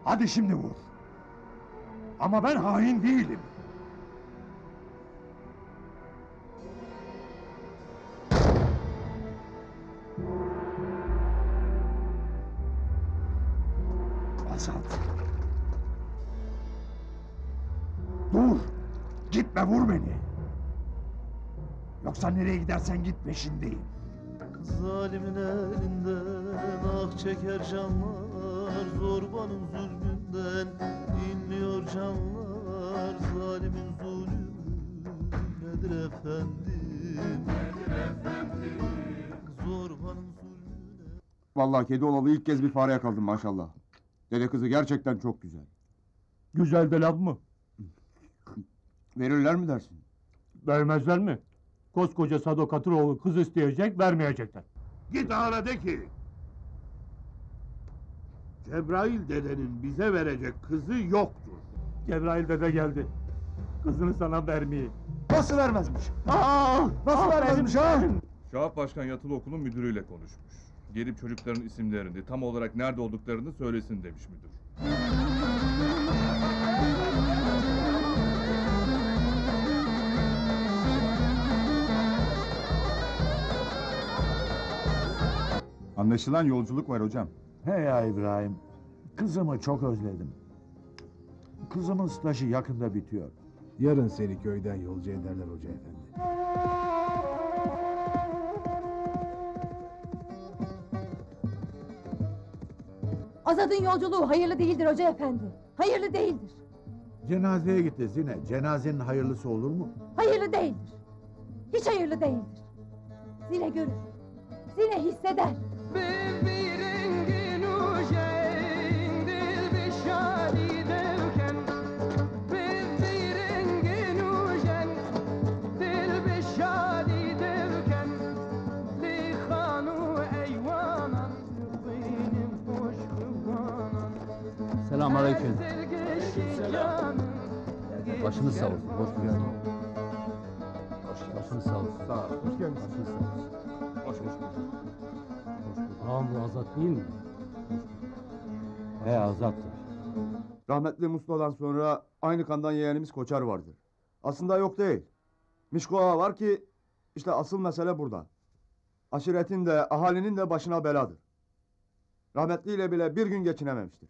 Hadi şimdi vur. Ama ben hain değilim. Azat. Dur! Gitme, vur beni! Yoksa nereye gidersen git, peşindeyim. Zalimin elinden ah çeker canlar, zorbanın zulmünden inliyor canlar. Zalimin zulmü nedir efendim? Zorbanın zulmüne. Vallahi kedi olalı ilk kez bir fare yakaladım maşallah. Dede kızı gerçekten çok güzel. Güzel de laf mı? Verirler mi dersin? Vermezler mi? Koskoca Sado Katıroğlu kız isteyecek, vermeyecekler. Git ağana de ki, Cebrail dedenin bize verecek kızı yoktur. Cebrail dede geldi. Kızını sana vermeyi. Nasıl vermezmiş? Nasıl vermezmiş ha? Şahap Başkan yatılı okulun müdürüyle konuşmuş. Gelip çocukların isimlerini, tam olarak nerede olduklarını söylesin demiş müdür. Anlaşılan yolculuk var hocam. He ya İbrahim, kızımı çok özledim. Kızımın stajı yakında bitiyor. Yarın seni köyden yolcu ederler hoca efendi. Azad'ın yolculuğu hayırlı değildir hoca efendi. Hayırlı değildir. Cenazeye gitti Zine. Cenazenin hayırlısı olur mu? Hayırlı değildir. Hiç hayırlı değildir. Zine görür. Zine hisseder. Selamünaleyküm. Başınız sağ olsun. Hoş geldin. Başınız sağ olsun. Sağ ol. Hoş geldiniz. Hoş bulduk. Ağam bu Azat değil mi? He Azat'tır. Rahmetli Mustafa'dan sonra aynı kandan yeğenimiz Koçer vardır. Aslında yok değil. Mişko Ağa var ki işte asıl mesele burada. Aşiretin de ahalinin de başına beladır. Rahmetliyle bile bir gün geçinememiştir.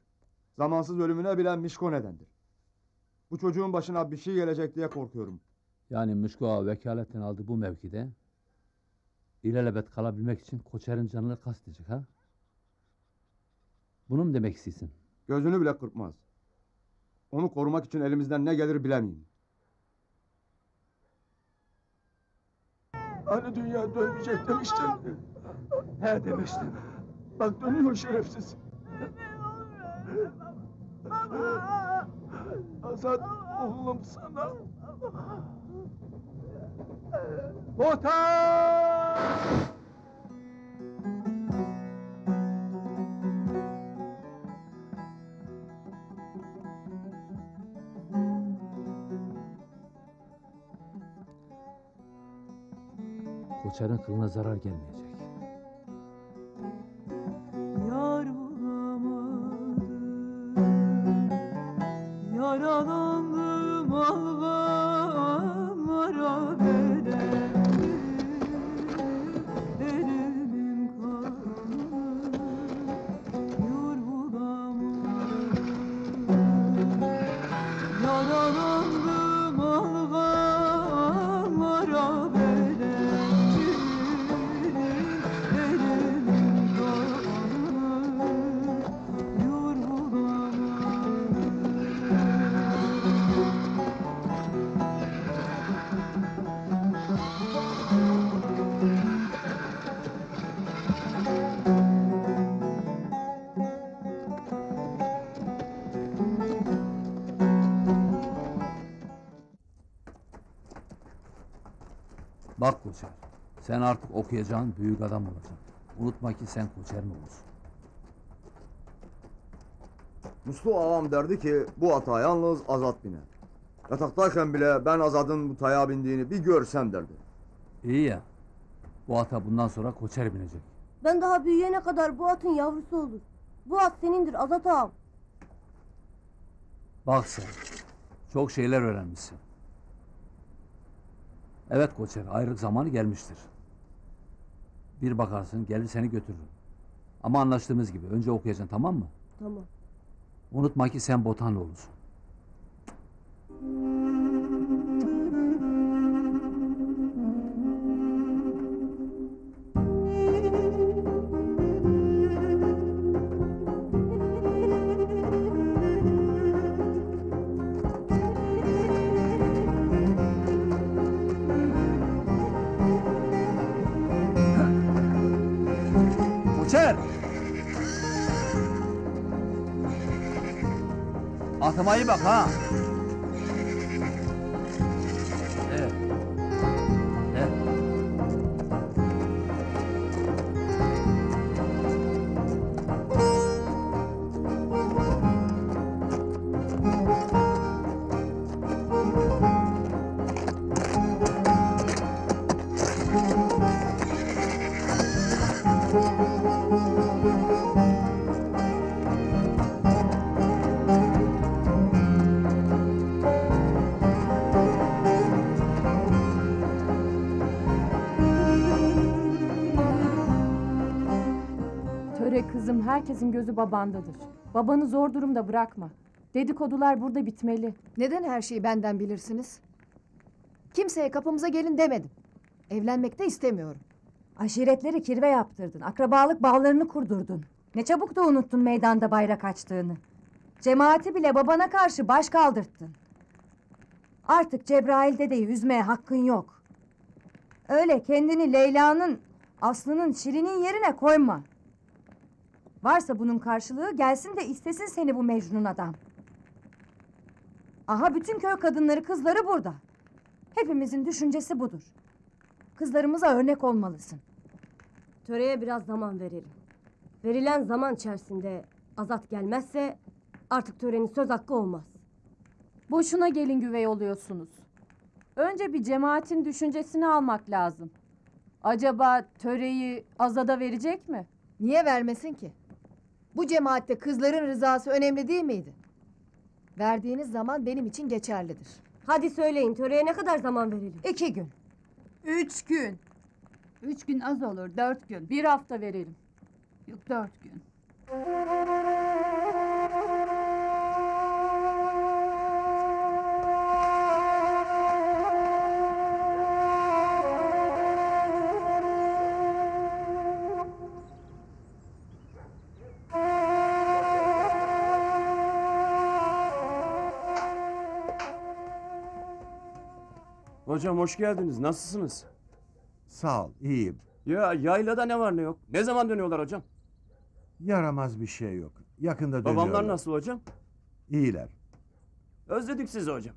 Zamansız ölümüne bile Mişko nedendir. Bu çocuğun başına bir şey gelecek diye korkuyorum. Yani Mişko Ağa vekaletten aldı bu mevkide. İlelebet kalabilmek için Koçer'in canını kastedecek ha? Bunu mu demek istiyorsun? Gözünü bile kırpmaz. Onu korumak için elimizden ne gelir bilemeyim. Hani dünya dönmeyecek demiştin. He demiştin. Bak dönüyor şerefsiz. Azat oğlum sana. Muhtar! Koçer'in kılına zarar gelmeyecek. Yar bulamadım, yaralandım algamlara bedel. Elimin kanı yar bulamadım, yaralandım algamlara bedel. Bak Koçer, sen artık okuyacağın büyük adam olacaksın. Unutma ki sen Koçer'in oğlusun. Muslu ağam derdi ki bu ata yalnız Azat biner. Yataktayken bile ben Azat'ın bu taya bindiğini bir görsem derdi. İyi ya, bu ata bundan sonra Koçer binecek. Ben daha büyüyene kadar bu atın yavrusu olur. Bu at senindir Azat ağam. Bak sen, çok şeyler öğrenmişsin. Evet Koçer, ayrılık zamanı gelmiştir. Bir bakarsın gelir seni götürürüm. Ama anlaştığımız gibi önce okuyacaksın, tamam mı? Tamam. Unutma ki sen Botanlıoğlu'sun. Koçer! Atıma iyi bak ha! Evet. Evet. Töre kızım, herkesin gözü babandadır. Babanı zor durumda bırakma. Dedikodular burada bitmeli. Neden her şeyi benden bilirsiniz? Kimseye kapımıza gelin demedim. Evlenmek de istemiyorum. Aşiretleri kirve yaptırdın. Akrabalık bağlarını kurdurdun. Ne çabuk da unuttun meydanda bayrak açtığını. Cemaati bile babana karşı baş kaldırttın. Artık Cebrail dedeyi üzmeye hakkın yok. Öyle kendini Leyla'nın, Aslı'nın, Şirin'in yerine koyma. Varsa bunun karşılığı gelsin de istesin seni bu Mecnun adam. Aha bütün köy kadınları, kızları burada. Hepimizin düşüncesi budur. Kızlarımıza örnek olmalısın. Töreye biraz zaman verelim. Verilen zaman içerisinde Azat gelmezse artık törenin söz hakkı olmaz. Boşuna gelin güvey oluyorsunuz. Önce bir cemaatin düşüncesini almak lazım. Acaba töreyi Azad'a verecek mi? Niye vermesin ki? Bu cemaatte kızların rızası önemli değil miydi? Verdiğiniz zaman benim için geçerlidir. Hadi söyleyin, töreye ne kadar zaman verelim? 2 gün. 3 gün. 3 gün az olur, 4 gün. 1 hafta verelim. Yok, 4 gün. Hocam hoş geldiniz. Nasılsınız? Sağ ol, iyiyim. Ya yaylada ne var ne yok? Ne zaman dönüyorlar hocam? Yaramaz bir şey yok. Yakında dönüyorlar. Babamlar nasıl hocam? İyiler. Özledik sizi hocam.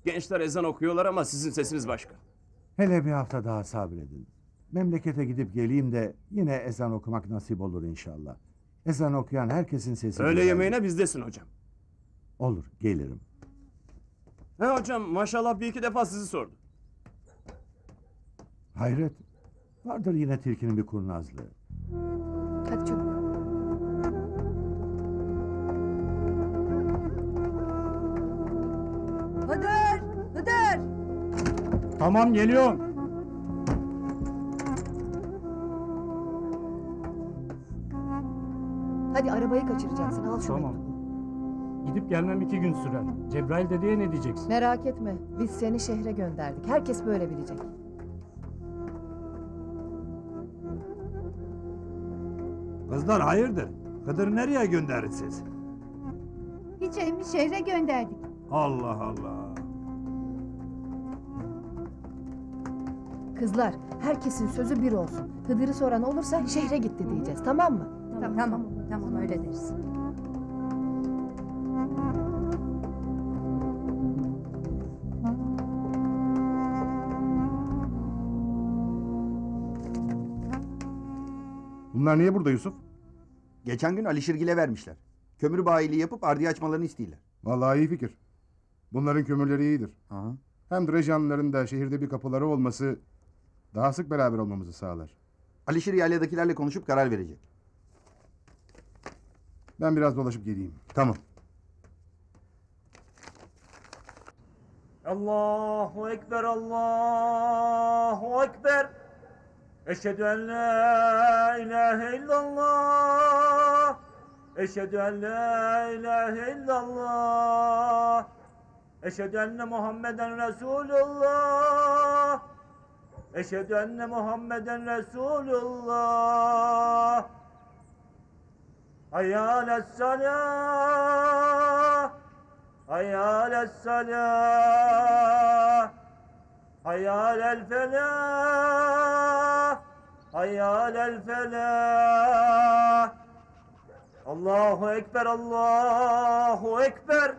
Gençler ezan okuyorlar ama sizin sesiniz başka. Hele bir hafta daha sabredin. Memlekete gidip geleyim de yine ezan okumak nasip olur inşallah. Ezan okuyan herkesin sesi Öğle güzeldir. yemeğine bizdesin hocam. Olur, gelirim. He hocam maşallah bir iki defa sizi sordu. Hayret. Vardır yine tilkinin bir kurnazlığı. Hadi çabuk. Hıdır! Hıdır! Tamam geliyorum. Hadi arabayı kaçıracaksın. Al şunu. Tamam. Gidip gelmem 2 gün sürer. Cebrail dedeye ne diyeceksin? Merak etme. Biz seni şehre gönderdik. Herkes böyle bilecek. Kızlar hayırdır? Kıdır'ı nereye gönderirsiniz? Hiç emmi şehre gönderdik. Allah Allah. Kızlar, herkesin sözü bir olsun. Hıdır'ı soran olursa şehre gitti diyeceğiz. Tamam mı? Tamam öyle deriz. Bunlar niye burada Yusuf? Geçen gün Alişirgil'e vermişler. Kömür bayiliği yapıp ardiye açmalarını istiyorlar. Vallahi iyi fikir. Bunların kömürleri iyidir. Aha. Hem Drejanlıların da şehirde bir kapıları olması daha sık beraber olmamızı sağlar. Alişir yayladakilerle konuşup karar verecek. Ben biraz dolaşıp geleyim. Tamam. Allahu Ekber, Allahu Ekber. Eşhedü en la ilahe illallah. Eşhedü en la ilahe illallah. Eşhedü enne Muhammeden Resulullah. Eşhedü enne Muhammeden Resulullah. Hayya alassalah. Hayya alassalah. Hayya alel felah. Hayya alel felah. Allahu Ekber, Allahu Ekber.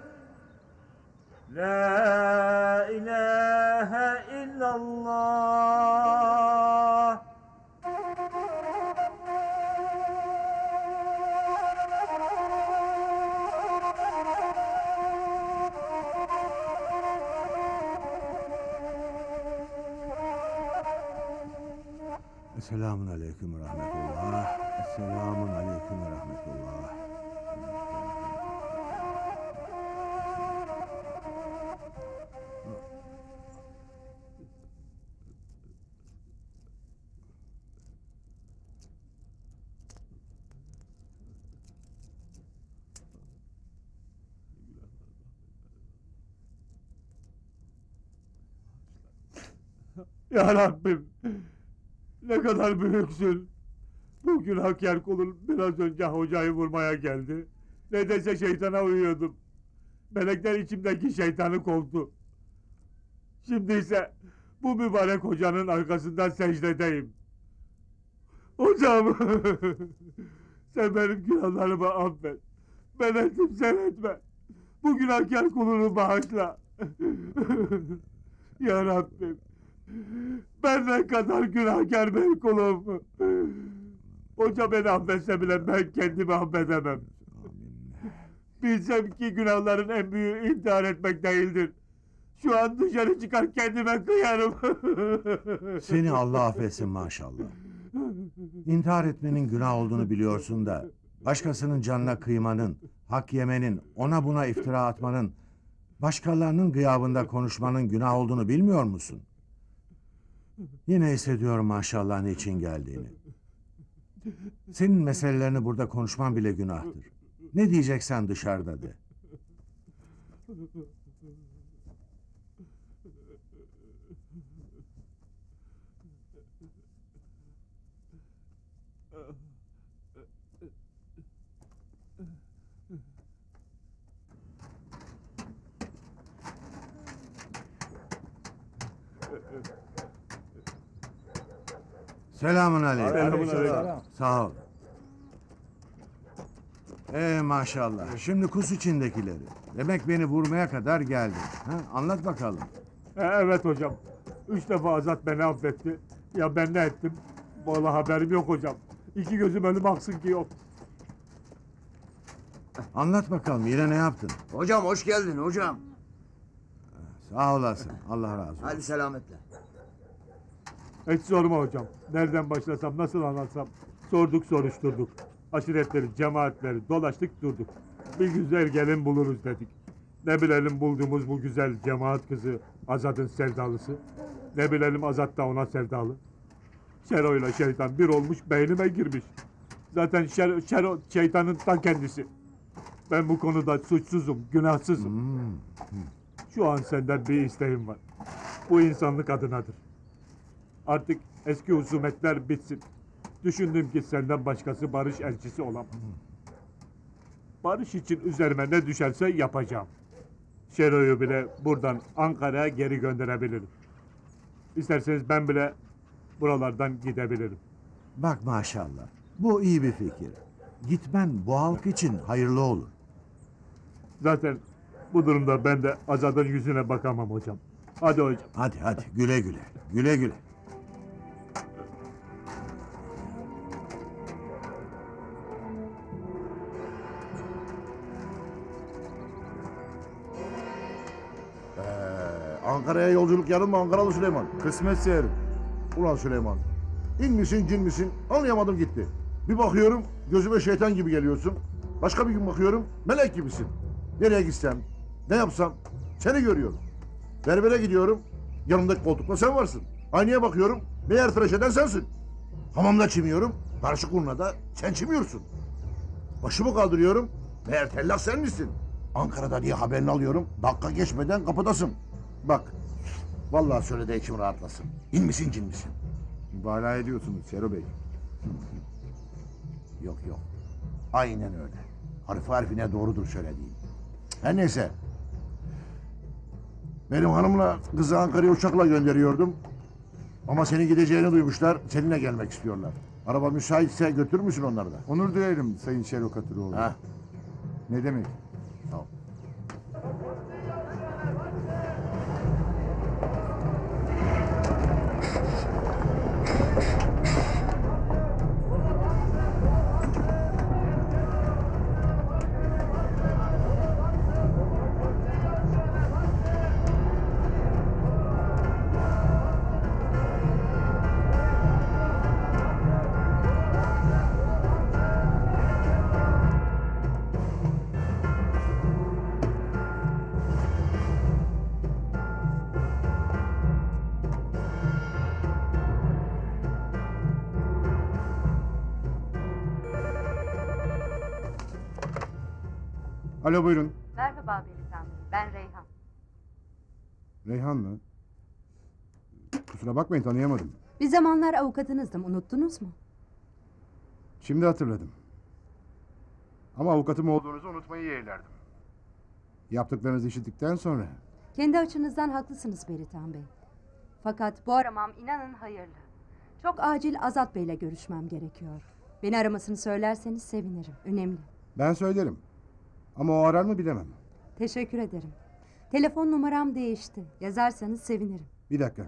La ilahe illallah. Esselamun aleyküm ve rahmetullah. Esselamun aleyküm ve rahmetullah. Ya Rabbim, ne kadar büyüksün. Bu günahkar kulun biraz önce hocayı vurmaya geldi. Ne dese şeytana uyuyordum. Melekler içimdeki şeytanı kovdu. Şimdi ise bu mübarek hocanın arkasından secdedeyim. Hocam, sen benim günahlarımı affet. Ben ettim, sen etme. Bu günahkar kulunu bağışla. Ya Rabbim, ben ne kadar günahkar bir kulum. Hoca beni affetse bile ben kendimi affedemem. Bilsem ki günahların en büyüğü intihar etmek değildir. Şu an dışarı çıkar kendime kıyarım. Seni Allah affetsin maşallah. İntihar etmenin günah olduğunu biliyorsun da başkasının canına kıymanın, hak yemenin, ona buna iftira atmanın, başkalarının gıyabında konuşmanın günah olduğunu bilmiyor musun? Yine hissediyorum maşallah ne için geldiğini. Senin meselelerini burada konuşman bile günahtır. Ne diyeceksen dışarıda de. Selamun aleyküm. Aleykümselam. Sağ ol. Maşallah. Şimdi kus içindekileri. Demek beni vurmaya kadar geldin. Ha? Anlat bakalım. Evet hocam. 3 defa Azat beni affetti. Ya ben ne ettim? Vallahi haberim yok hocam. 2 gözüm önüm aksın ki yok. Anlat bakalım yine ne yaptın? Hocam hoş geldin hocam. Sağ olasın. Allah razı olsun. Hadi selametle. Hiç sorma hocam. Nereden başlasam, nasıl anlatsam. Sorduk soruşturduk. Aşiretleri, cemaatleri dolaştık durduk. Bir güzel gelin buluruz dedik. Ne bilelim bulduğumuz bu güzel cemaat kızı Azat'ın sevdalısı. Ne bilelim Azat da ona sevdalı. Şero'yla şeytan bir olmuş, beynime girmiş. Zaten Şero şeytanın ta kendisi. Ben bu konuda suçsuzum, günahsızım. Şu an senden bir isteğim var. Bu insanlık adınadır. Artık eski husumetler bitsin. Düşündüm ki senden başkası barış elçisi olamaz. Barış için üzerime ne düşerse yapacağım. Şero'yu bile buradan Ankara'ya geri gönderebilirim. İsterseniz ben bile buralardan gidebilirim. Bak maşallah. Bu iyi bir fikir. Gitmen bu halk için hayırlı olur. Zaten bu durumda ben de Azad'ın yüzüne bakamam hocam. Hadi hocam. Hadi güle güle. Güle güle. Ankara'ya yolculuk yarın mı Ankaralı Süleyman? Kısmetse yarın. Ulan Süleyman, in misin cin misin anlayamadım gitti. Bir bakıyorum gözüme şeytan gibi geliyorsun. Başka bir gün bakıyorum melek gibisin. Nereye gitsem, ne yapsam seni görüyorum. Berbere gidiyorum. Yanımdaki koltukta sen varsın. Aynaya bakıyorum. Meğer tıraş eden sensin. Hamamda çimiyorum. Karşı kurnada sen çimiyorsun. Başımı kaldırıyorum. Meğer tellak sen misin? Ankara'da diye haberini alıyorum. Dakika geçmeden kapıdasın. Bak. Vallahi söyle de içim rahatlasın. İn misin cin misin? Mübalağa ediyorsunuz Şero Bey. Yok yok. Aynen öyle. Harfi harfine doğrudur söylediğim. Her neyse. Benim hanımla kızı Ankara'ya uçakla gönderiyordum. Ama senin gideceğini duymuşlar. Seninle gelmek istiyorlar. Araba müsaitse götürür müsün onları da? Onur duyarım Sayın Şero Katıroğlu. Ha. Ne demek? Sağ ol. Alo buyurun. Merhaba Belitan Bey, ben Reyhan. Reyhan mı? Kusura bakmayın tanıyamadım. Bir zamanlar avukatınızdım, unuttunuz mu? Şimdi hatırladım. Ama avukatım olduğunuzu unutmayı yeğlerdim. Yaptıklarınızı işittikten sonra. Kendi açınızdan haklısınız Belitan Bey. Fakat bu aramam inanın hayırlı. Çok acil Azat Bey'le görüşmem gerekiyor. Beni aramasını söylerseniz sevinirim, önemli. Ben söylerim. Ama o arar mı bilemem. Teşekkür ederim. Telefon numaram değişti. Yazarsanız sevinirim. Bir dakika.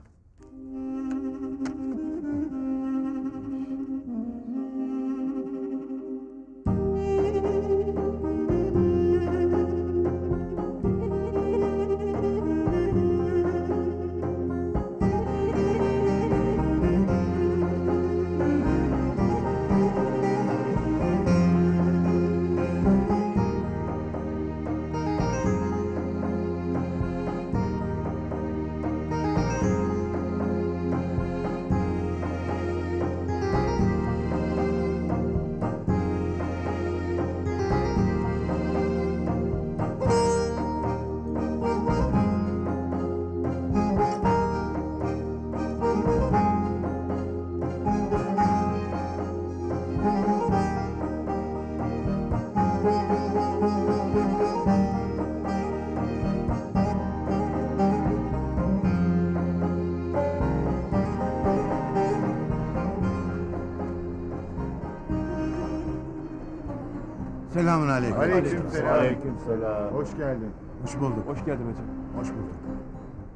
Selamun aleyküm. Aleykümselam. Aleykümselam. Hoş geldin. Hoş bulduk. Hoş geldin hocam. Hoş bulduk.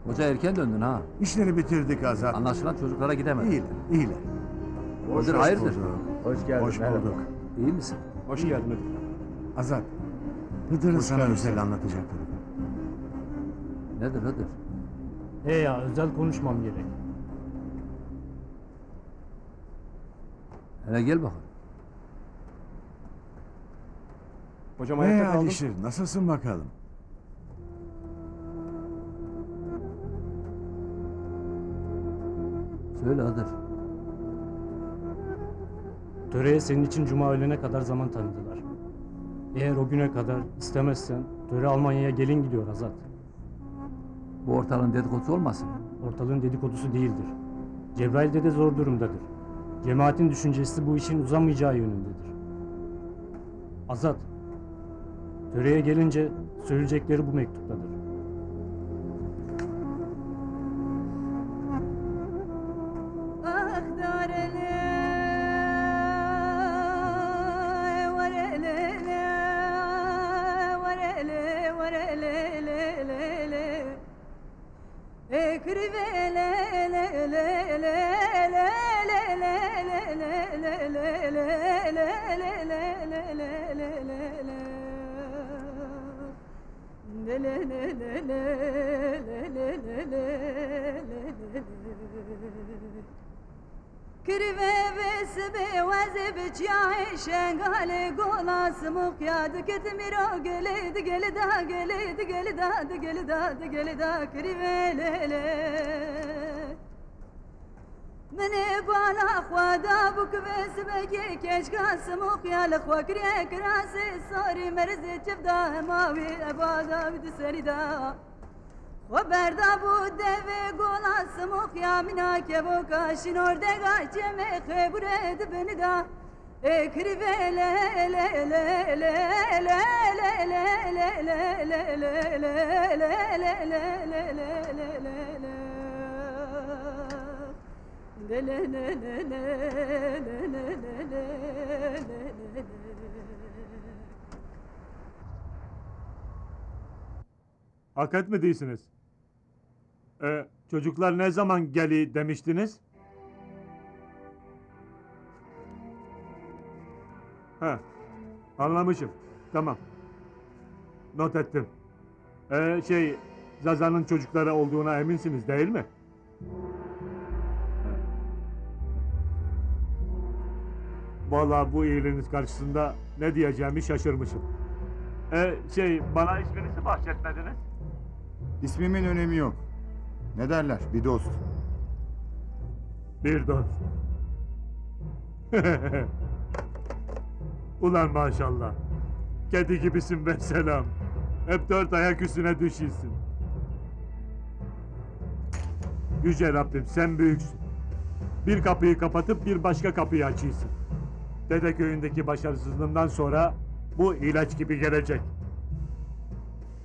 Hoca erken döndün ha. İşleri bitirdik Azat. Anlaşılan çocuklara gidemedin. İyiler, iyiler. Müdür hayırdır? Hoş geldin. Hoş bulduk. İyi misin? Hoş geldin müdür. Azat, Hıdır'ın sana özel anlatacakları. Nedir Hıdır? Ya özel konuşmam gerek. Hele gel bakalım. Hocam ayakta kaldım. Alişir, nasılsın bakalım? Söyle Hıdır. Töreye senin için cuma öğlene kadar zaman tanıdılar. Eğer o güne kadar istemezsen töre Almanya'ya gelin gidiyor Azat. Bu ortalığın dedikodusu olmasın? Ortalığın dedikodusu değildir. Cebrail de zor durumdadır. Cemaatin düşüncesi bu işin uzamayacağı yönündedir. Azat, töreye gelince söyleyecekleri bu mektuptadır. Kırve ve سبي وزب جاي شنغال قولا سموك يا دكت ميرو قلد قلدا قلد قلدا قلدا قلدا كريميلي من بالا خوادا بك بس بكي كيش قاسموك يا لخوا كريك راسي صاري مرزي جبدا ماوي ابادا بدسريدا وبردا بود و گولا سموخ یا منا که بو کاشین اردگا چمه خبره دبندا اکری وله له له له Hakikat mi değilsiniz? Çocuklar ne zaman geli demiştiniz? Ha, anlamışım. Tamam. Not ettim. Zaza'nın çocukları olduğuna eminsiniz değil mi? Vallahi bu iyiliğiniz karşısında ne diyeceğimi şaşırmışım. Bana isminizi bahsetmediniz. İsmimin önemi yok. Ne derler? Bir dost. Bir dost. Ulan maşallah. Kedi gibisin be selam. Hep dört ayak üstüne düşüyorsun. Yüce Rabbim sen büyüksün. Bir kapıyı kapatıp bir başka kapıyı açıyorsun. Dede köyündeki başarısızlığından sonra bu ilaç gibi gelecek.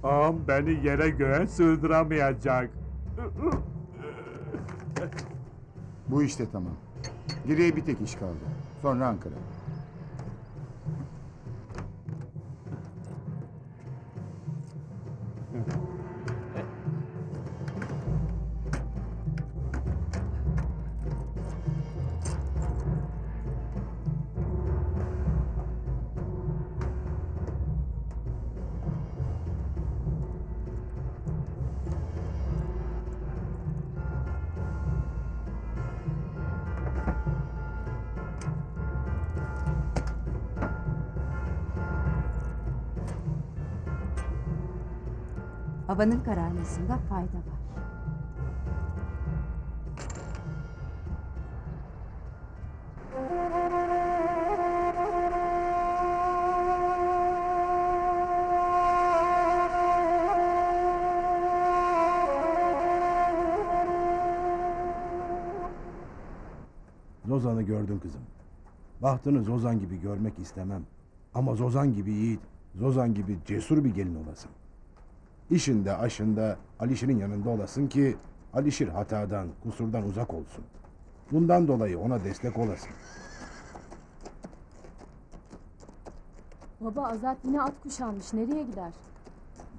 Ağam beni yere göğe sığdıramayacak. Bu işte tamam. Geriye bir tek iş kaldı. Sonra Ankara. Havanın kararmasında fayda var. Zozan'ı gördün kızım. Bahtını Zozan gibi görmek istemem. Ama Zozan gibi yiğit, Zozan gibi cesur bir gelin olasın. İşinde aşında Alişir'in yanında olasın ki Alişir hatadan, kusurdan uzak olsun. Bundan dolayı ona destek olasın. Baba Azat yine at kuşanmış. Nereye gider?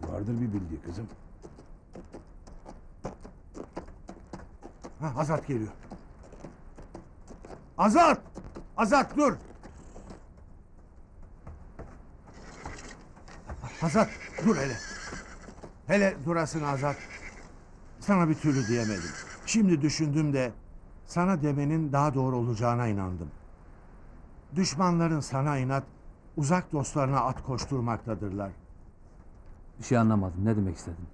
Vardır bir bildiği kızım. Azat geliyor. Azat! Azat dur! Azat dur hele. Hele durasın Azat. Sana bir türlü diyemedim. Şimdi düşündüm de sana demenin daha doğru olacağına inandım. Düşmanların sana inat, uzak dostlarına at koşturmaktadırlar. Bir şey anlamadım. Ne demek istedin?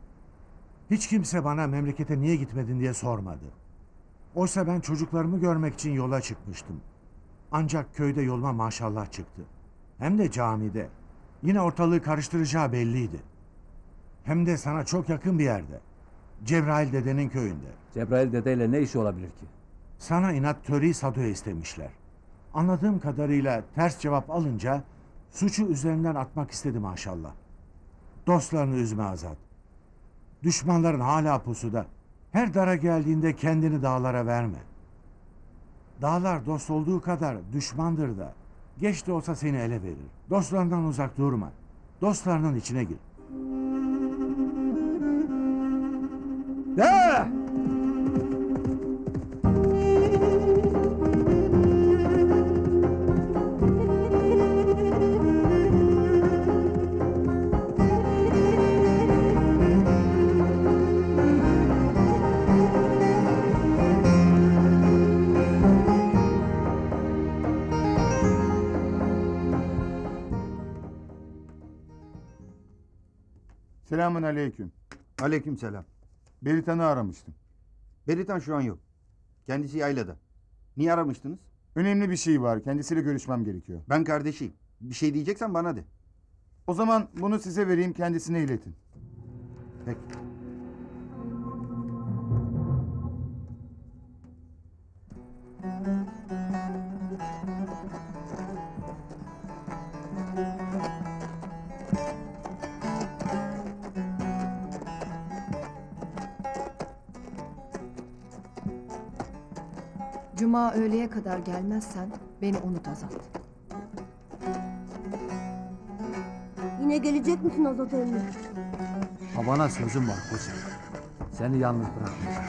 Hiç kimse bana memlekete niye gitmedin diye sormadı. Oysa ben çocuklarımı görmek için yola çıkmıştım. Ancak köyde yoluma maşallah çıktı. Hem de camide. Yine ortalığı karıştıracağı belliydi. Hem de sana çok yakın bir yerde. Cebrail dedenin köyünde. Cebrail dedeyle ne işi olabilir ki? Sana inat töreyi Sado'ya istemişler. Anladığım kadarıyla ters cevap alınca suçu üzerinden atmak istedi maşallah. Dostlarını üzme Azat. Düşmanların hala pusuda. Her dara geldiğinde kendini dağlara verme. Dağlar dost olduğu kadar düşmandır da. Geç de olsa seni ele verir. Dostlarından uzak durma. Dostlarının içine gir. Ne? Selamun aleyküm. Aleykümselam. Beritan'ı aramıştım. Beritan şu an yok. Kendisi yaylada. Niye aramıştınız? Önemli bir şey var. Kendisiyle görüşmem gerekiyor. Ben kardeşiyim. Bir şey diyeceksen bana de. O zaman bunu size vereyim, kendisine iletin. Peki. Cuma öğleye kadar gelmezsen beni unut Azat. Yine gelecek misin Azat emmi? Babana sözüm var koçum. Seni yalnız bırakmayacağım.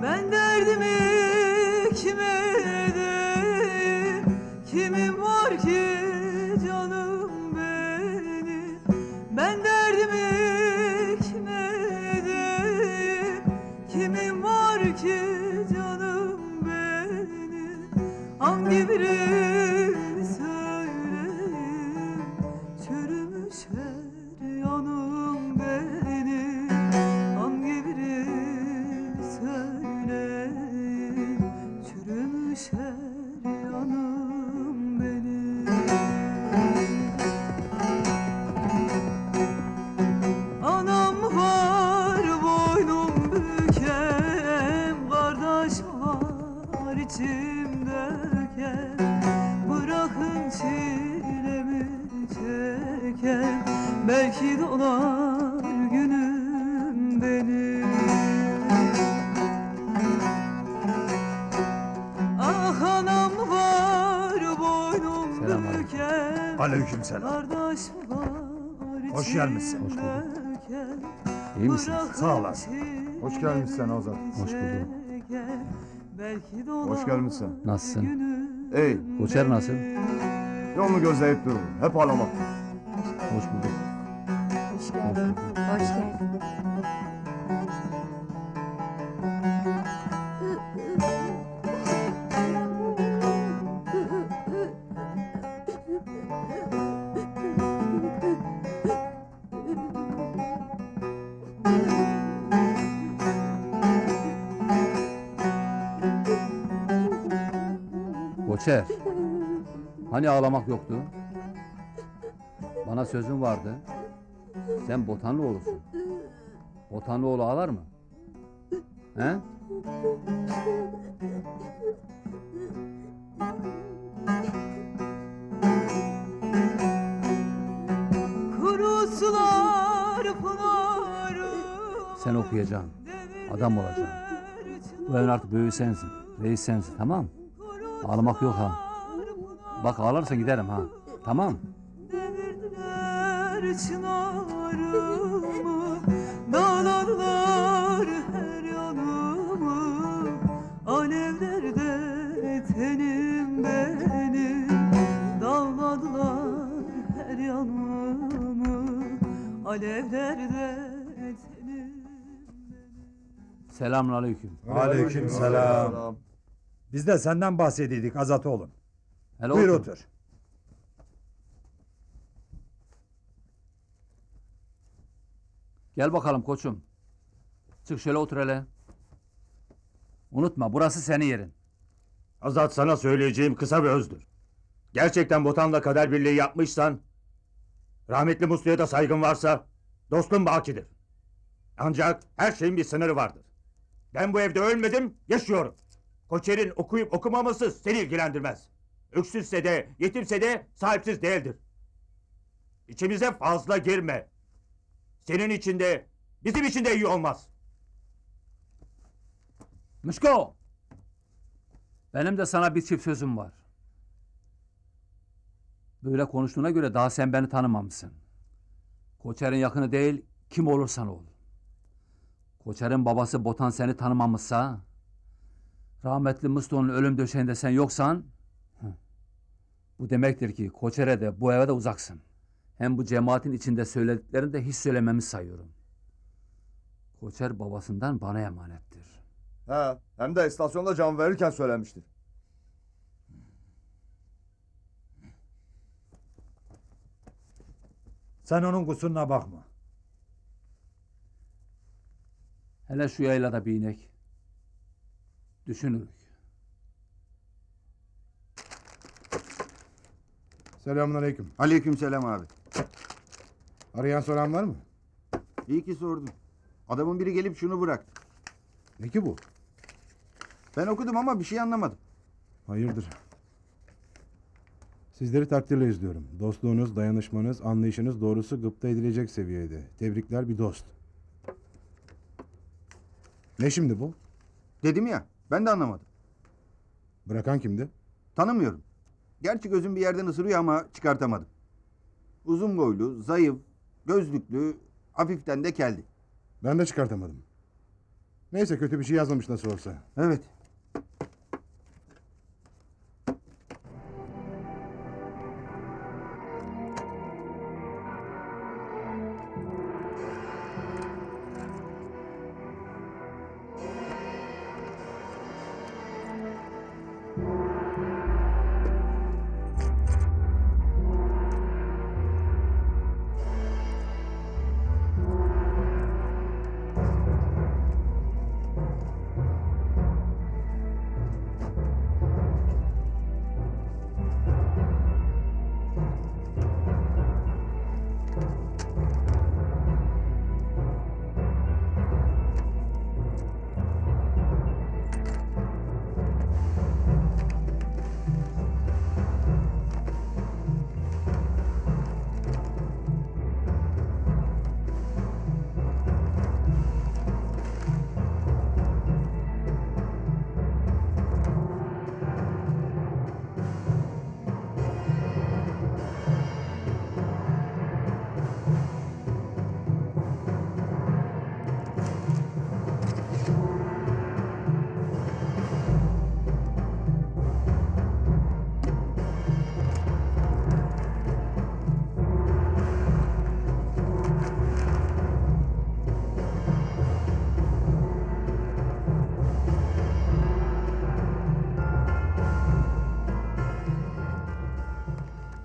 Ben derdimi kime edeyim? Kimim var ki canım benim? Ben derdimi kime edeyim? Kimim var ki canım benim? Hangi birini söyleyeyim? Çürümüş her yanım benim. Hangi birini söyleyeyim? Çürümüş her yanım benim. Anam var boynum büken, kardeş var içimdeyken, bırakın çilemi çeken, belki dolar günüm benim. Ah anam var boynum büken, Aleykümselam. kardeş var Hoş gelmişsin. Hoş içimdeyken, İyi misin? Sağ olasın. Hoş gelmişsin Ozan. Hoş bulduk. belki Hoş gelmişsin. Nasılsın? İyi. Koçer nasıl? Yolunu gözleyip durun. Hep ağlamak. Hoş bulduk. Hoş geldin. Hoş geldin. Koçer. Hani ağlamak yoktu? Bana sözün vardı. Sen Botanlıoğlu'sun. Botanlıoğlu ağlar mı? He? Kuru sular pınarı. Sen okuyacaksın. Adam olacaksın. Bu evin artık büyüğü sensin. Reis sensin, tamam? Ağlamak yok ha. Bak ağlarsan giderim ha. Tamam? Devirdiler çınarımı, dağladılar her yanımı, alevlerde tenim benim, dağladılar her yanımı, alevlerde tenim. Selamun aleyküm. Aleykümselam. Biz de senden bahsediydik Azat oğlum. Hele Buyur otur. otur. Gel bakalım koçum. Çık şöyle otur hele. Unutma burası senin yerin. Azat, sana söyleyeceğim kısa ve özdür. Gerçekten Botan'la kader birliği yapmışsan, rahmetli Muslu'ya da saygın varsa, dostum bakidir. Ancak her şeyin bir sınırı vardır. Ben bu evde ölmedim, yaşıyorum. Koçer'in okuyup okumaması seni ilgilendirmez. Öksüzse de, yetimse de sahipsiz değildir. İçimize fazla girme. Senin için de, bizim için de iyi olmaz. Mışko! Benim de sana bir çift sözüm var. Böyle konuştuğuna göre daha sen beni tanımamışsın. Koçer'in yakını değil, kim olursan ol. Koçer'in babası Botan seni tanımamışsa, rahmetli Musto'nun ölüm döşeğinde sen yoksan, bu demektir ki Koçer'e de bu eve de uzaksın. Hem bu cemaatin içinde söylediklerini de hiç söylememi sayıyorum. Koçer babasından bana emanettir. He, hem de istasyonda can verirken söylemiştir. Sen onun kusuruna bakma. Hele şu yaylada bir inek. Düşünürük. Selamünaleyküm. Aleykümselam abi. Arayan soran var mı? İyi ki sordun. Adamın biri gelip şunu bıraktı. Ne ki bu? Ben okudum ama bir şey anlamadım. Hayırdır? Sizleri takdirle izliyorum. Dostluğunuz, dayanışmanız, anlayışınız doğrusu gıpta edilecek seviyede. Tebrikler bir dost. Ne şimdi bu? Dedim ya, ben de anlamadım. Bırakan kimdi? Tanımıyorum. Gerçi gözüm bir yerden ısırıyor ama çıkartamadım. Uzun boylu, zayıf, gözlüklü, hafiften de keldi. Ben de çıkartamadım. Neyse kötü bir şey yazmamış nasıl olsa. Evet.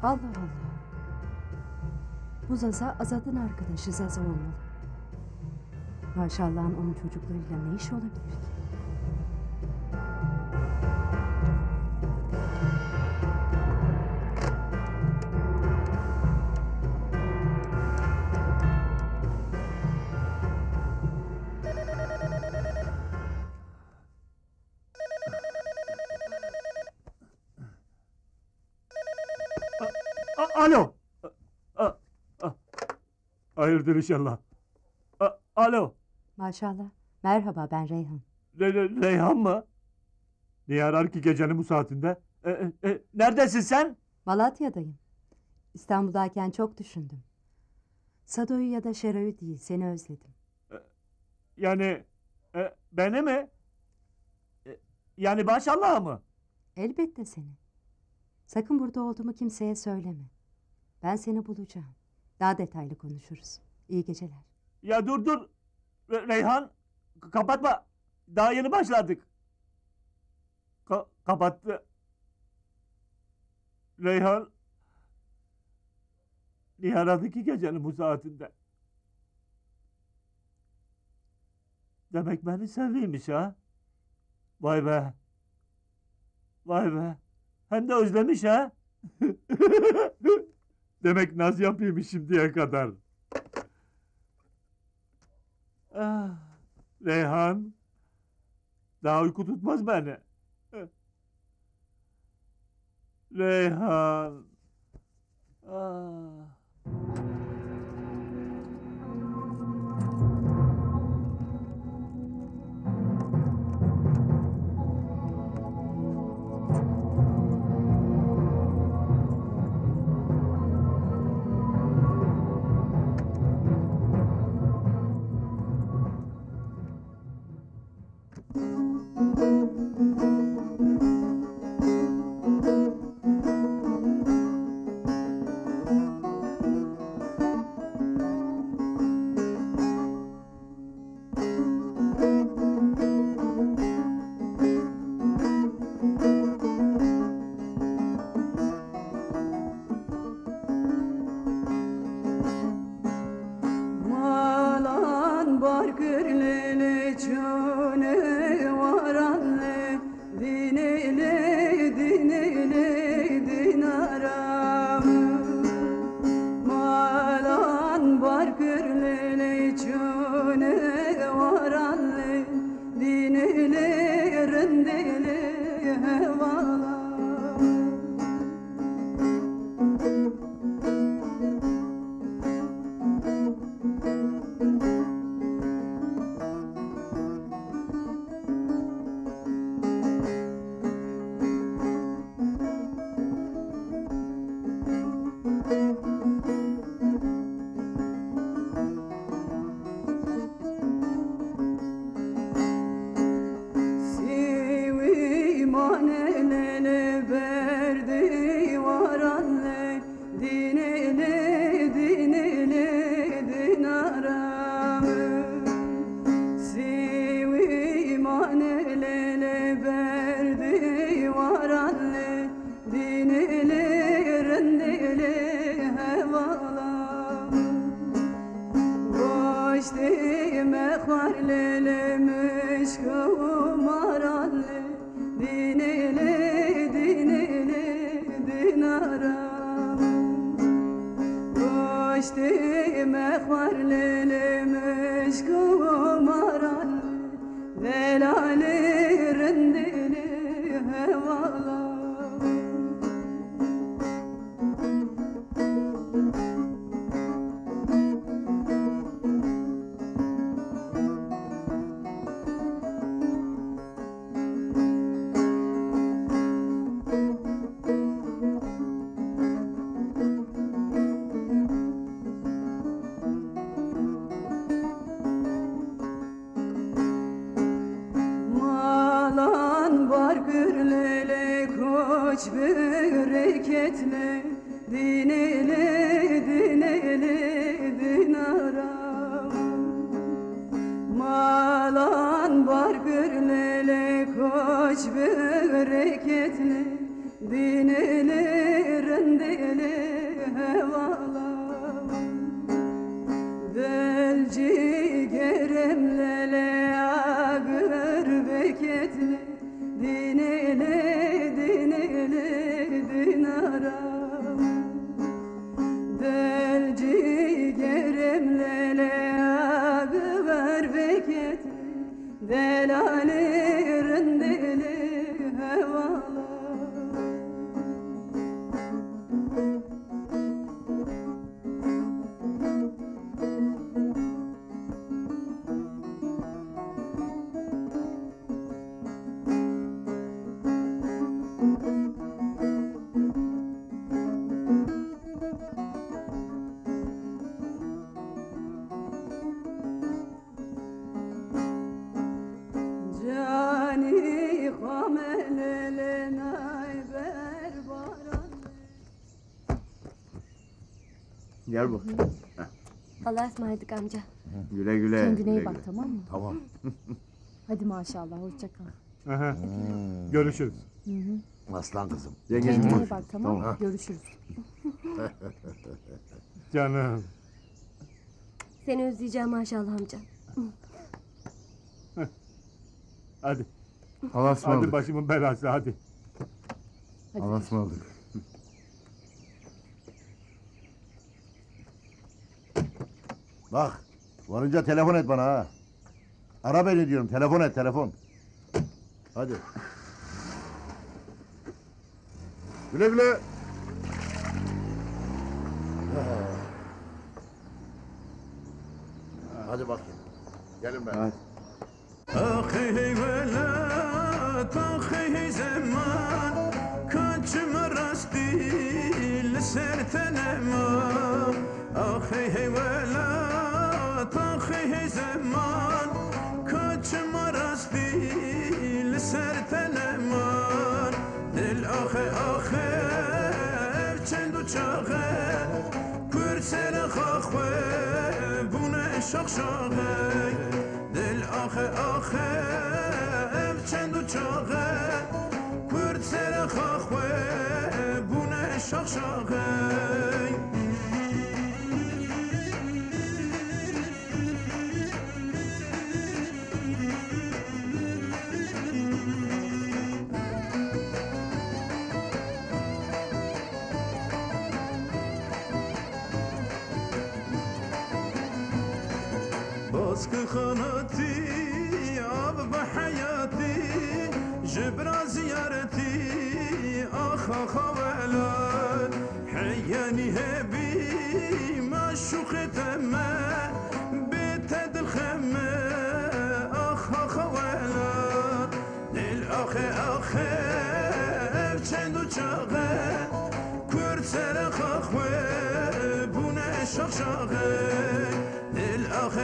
Allah Allah. Bu Zaza Azat'ın arkadaşı Zaza olmalı. Maşallahın onun çocuklarıyla ne iş olabilir ki? Alo. Hayırdır inşallah. Alo. Maşallah. Merhaba, ben Reyhan. Reyhan mı? Niye arar ki gecenin bu saatinde? Neredesin sen? Malatya'dayım. İstanbul'dayken çok düşündüm. Sado'yu ya da Şero'yu değil, seni özledim. Yani beni mi? Yani maşallah mı? Elbette seni. Sakın burada olduğumu kimseye söyleme. Ben seni bulacağım. Daha detaylı konuşuruz. İyi geceler. Ya dur. Reyhan, kapatma. Daha yeni başladık. Kapattı. Reyhan, niye aradı ki gecenin bu saatinde? Demek beni seviyormuş ha? Vay be. Vay be. Hem de özlemiş ha? Demek naz yapıyormuş şimdiye kadar. Ah, Reyhan, daha uyku tutmaz beni. Reyhan. Ah. rindili hevala. Sivi manelele berdi varanle dinele dinele dinaramı. Sivi manelele berdi varanle dinele rendele hevala. Başti mekharlele müşkumarale dinele dinele dinaram. Başti mekharlele müşkumarale velale rendele hevala. Malan barkırlele koç bereketle dinele dinele dinaram. Malan barkırlele koç bereketle dinele rendele hevala. Delci geremlele ağır beketle dinele dinele dinaram. Delci geremlele ağır beketle delale rendele hevala. Cani hamelele nayber baran. Gel bakayım. Allah'a ısmarladık amca. Güle güle. Kendine güle iyi bak güle. tamam mı? Tamam. Hadi maşallah hoşça kal. Aha. Görüşürüz. Hı hı. Aslan kızım. Kendine iyi bak tamam mı? Görüşürüz. Canım. Seni özleyeceğim maşallah amca. Hadi. Allah'a ısmarladık. Hadi başımın belası hadi. Allah'a ısmarladık. Bak, varınca telefon et bana ha. Ara beni diyorum, telefon et, telefon. Hadi. Güle güle. Hadi bakayım. Gelin ben. Hadi. أخي ولات أخي زمان كنتم رستي لسرتنا ما أخي ولات أخي زمان كنتم رستي لسرتنا ما للأخي أخي چندو چاغه كرسل خاخوه بونه شخشاغه دل آخه آخه چندو چاغه کرد سر خاخوه بونه شاخشاغه Baskı kanatı ab خوالان حياني هبي معشوق تما بتد الخما خوالان للأخ چندو چاقه کرد سر خاخوه بونه شاخشاقه للأخ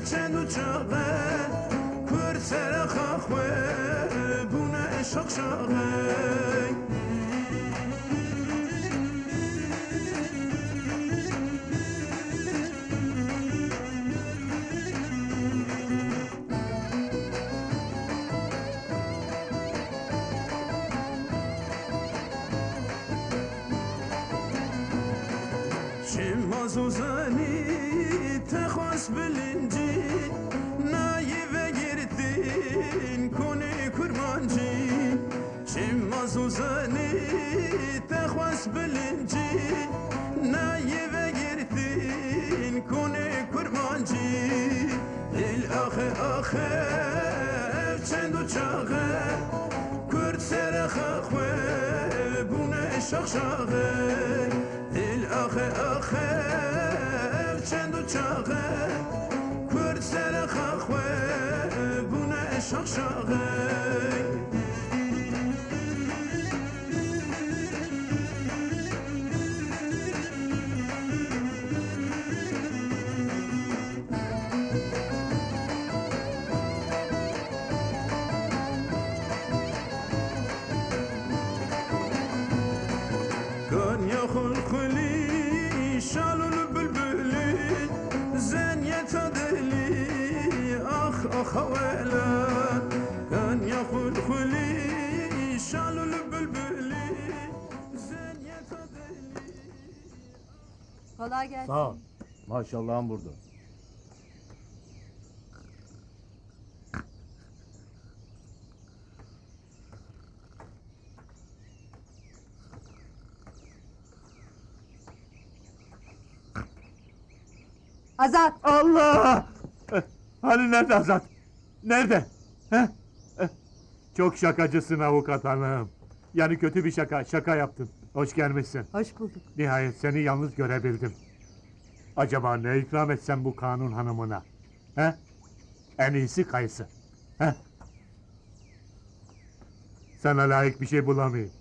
چندو چاقه کرد سر خاخوه بونه شاخشاقه زوزانی تخواست بلنجی نایه و گردین کنی کرمانجی چیم زوزانی تخواست بلنجی نایه و گردین کنی کرمانجی الآخه چند و چاقه کرد سر خاخوه بونه شاخشاقه الآخه چند و چاقه کرد سر خاخوه بونه شاخشاقه كان يا خلخلي شالوا البلبلين زين يتدلي أخ ويلان كان يا خلخلي شالوا البلبلين زين يتدلي. Kolay gelsin. Sağ ol. Maşallahım burada. Azat! Allah! Hani nerede Azat? Nerede? He? Çok şakacısın avukat hanım. Yani kötü bir şaka yaptın. Hoş gelmişsin. Hoş bulduk. Nihayet seni yalnız görebildim. Acaba ne ikram etsem bu kanun hanımına? He? En iyisi kayısı. He? Sana layık bir şey bulamayayım.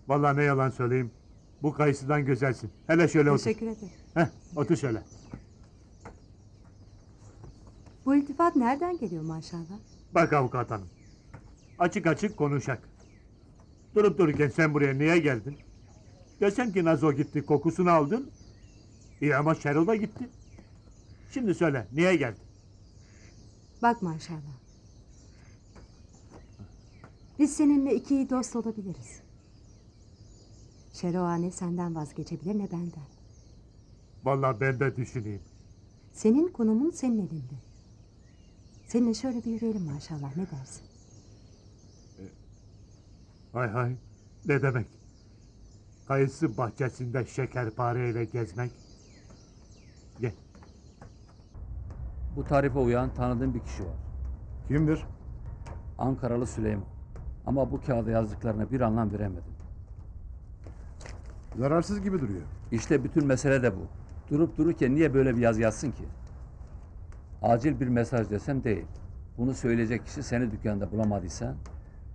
Vallahi ne yalan söyleyeyim. Bu kayısıdan güzelsin. Hele şöyle otur. Teşekkür ederim. Heh, otur şöyle. Bu iltifat nereden geliyor maşallah? Bak avukat hanım. Açık açık konuşak. Durup dururken sen buraya niye geldin? Desem ki Nazo gitti, kokusunu aldın. İyi ama Şerol da gitti. Şimdi söyle, niye geldin? Bak maşallah. Biz seninle iki iyi dost olabiliriz. Şeroa ne senden vazgeçebilir ne benden. Vallahi ben de düşüneyim. Senin konumun senin elinde. Seninle şöyle bir yürüyelim maşallah, ne dersin? Hay hay, ne demek? Kayısı bahçesinde şekerpareyle gezmek. Gel. Bu tarife uyan tanıdığım bir kişi var. Kimdir? Ankaralı Süleyman. Ama bu kağıda yazdıklarına bir anlam veremedim. Zararsız gibi duruyor. İşte bütün mesele de bu. Durup dururken niye böyle bir yazı yazsın ki? Acil bir mesaj desem değil. Bunu söyleyecek kişi seni dükkanda bulamadıysa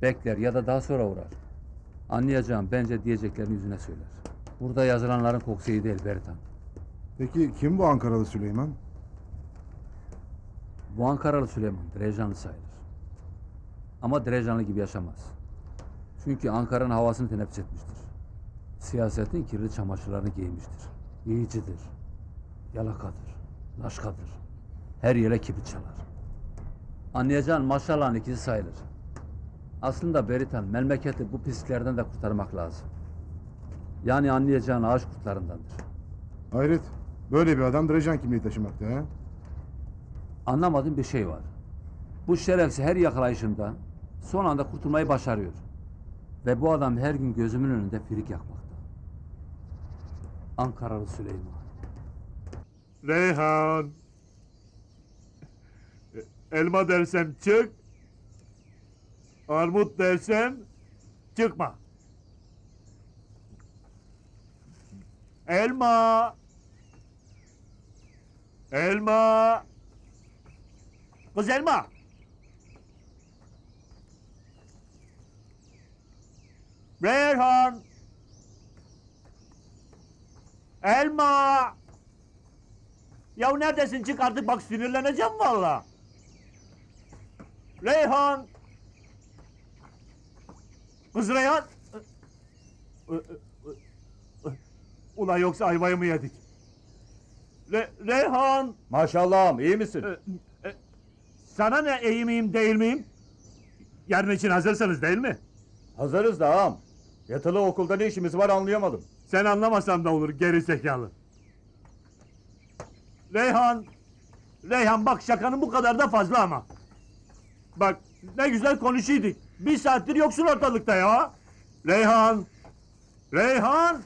bekler ya da daha sonra uğrar. Anlayacağım bence diyeceklerini yüzüne söyler. Burada yazılanların kokusu iyi değil Beritan. Peki kim bu Ankaralı Süleyman? Bu Ankaralı Süleyman Derejanlı sayılır. Ama Derejanlı gibi yaşamaz. Çünkü Ankara'nın havasını teneffüs etmiştir. Siyasetin kirli çamaşırlarını giymiştir. Yiyicidir, yalakadır, laşkadır. Her yere kibrit çalar. Anlayacağın maşallahın ikizi sayılır. Aslında Beritan, memleketi bu pisliklerden de kurtarmak lazım. Yani anlayacağın ağaç kurtlarındandır. Hayret, böyle bir adam Derejan kimliği taşımakta ha? Anlamadığım bir şey var. Bu şerefsiz her yakalayışında son anda kurtulmayı başarıyor. Ve bu adam her gün gözümün önünde firik yakmakta. Ankaralı Süleyman. Reyhan! Elma dersem çık, Armut dersem çıkma. Elma. Elma. Kız elma. Reyhan. Elma. Ya neredesin, çık artık, bak sinirleneceğim valla. Reyhan. Kız Reyhan. Ulan yoksa ayvayı mı yedik? Reyhan. Maşallahım, iyi misin? Sana ne, iyi miyim değil miyim? Yarın için hazırsınız değil mi? Hazırız da ağam. Yatılı okulda ne işimiz var anlayamadım. Sen anlamasan da olur geri zekalı. Reyhan. Reyhan bak, şakanın bu kadar da fazla ama. Bak ne güzel konuşuyorduk. Bir saattir yoksun ortalıkta ya. Reyhan. Reyhan.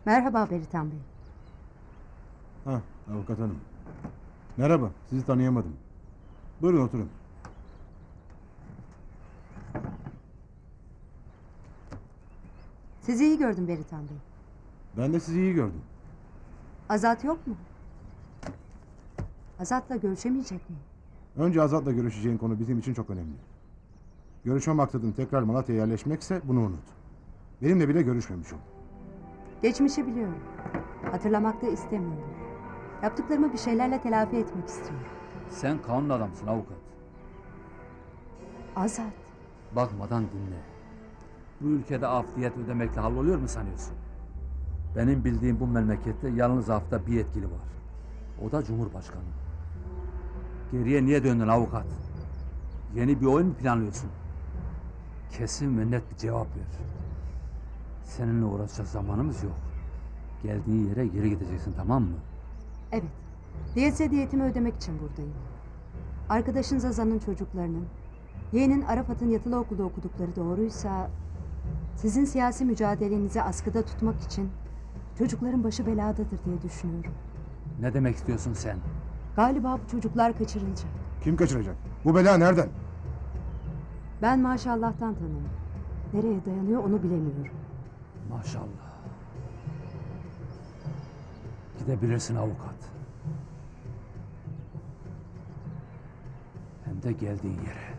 Merhaba Beritan Bey. Ha, avukat hanım. Merhaba, sizi tanıyamadım. Buyurun oturun. Sizi iyi gördüm Beritan Bey. Ben de sizi iyi gördüm. Azat yok mu? Azat'la görüşemeyecek mi? Önce Azat'la görüşeceğin konu bizim için çok önemli. Görüşme maksadın tekrar Malatya'ya yerleşmekse bunu unut. Benimle bile görüşmemiş ol. Geçmişi biliyorum. Hatırlamak da istemiyorum. Yaptıklarımı bir şeylerle telafi etmek istiyorum. Sen kanun adamsın avukat. Azat. Bakmadan dinle. Bu ülkede af diyet ödemekle halloluyor mu sanıyorsun? Benim bildiğim bu memlekette yalnız afta bir yetkili var. O da Cumhurbaşkanı. Geriye niye döndün avukat? Yeni bir oyun mu planlıyorsun? Kesin ve net bir cevap ver. Seninle uğraşacak zamanımız yok. Geldiğin yere geri gideceksin, tamam mı? Evet. Diyetse diyetimi ödemek için buradayım. Arkadaşın Zazan'ın çocuklarının, yeğenin Arafat'ın yatılı okulda okudukları doğruysa, sizin siyasi mücadelenizi askıda tutmak için çocukların başı beladadır diye düşünüyorum. Ne demek istiyorsun sen? Galiba bu çocuklar kaçırılacak. Kim kaçıracak? Bu bela nereden? Ben maşallah'tan tanıyorum. Nereye dayanıyor onu bilemiyorum. Maşallah. Gidebilirsin avukat. Hem de geldiğin yere.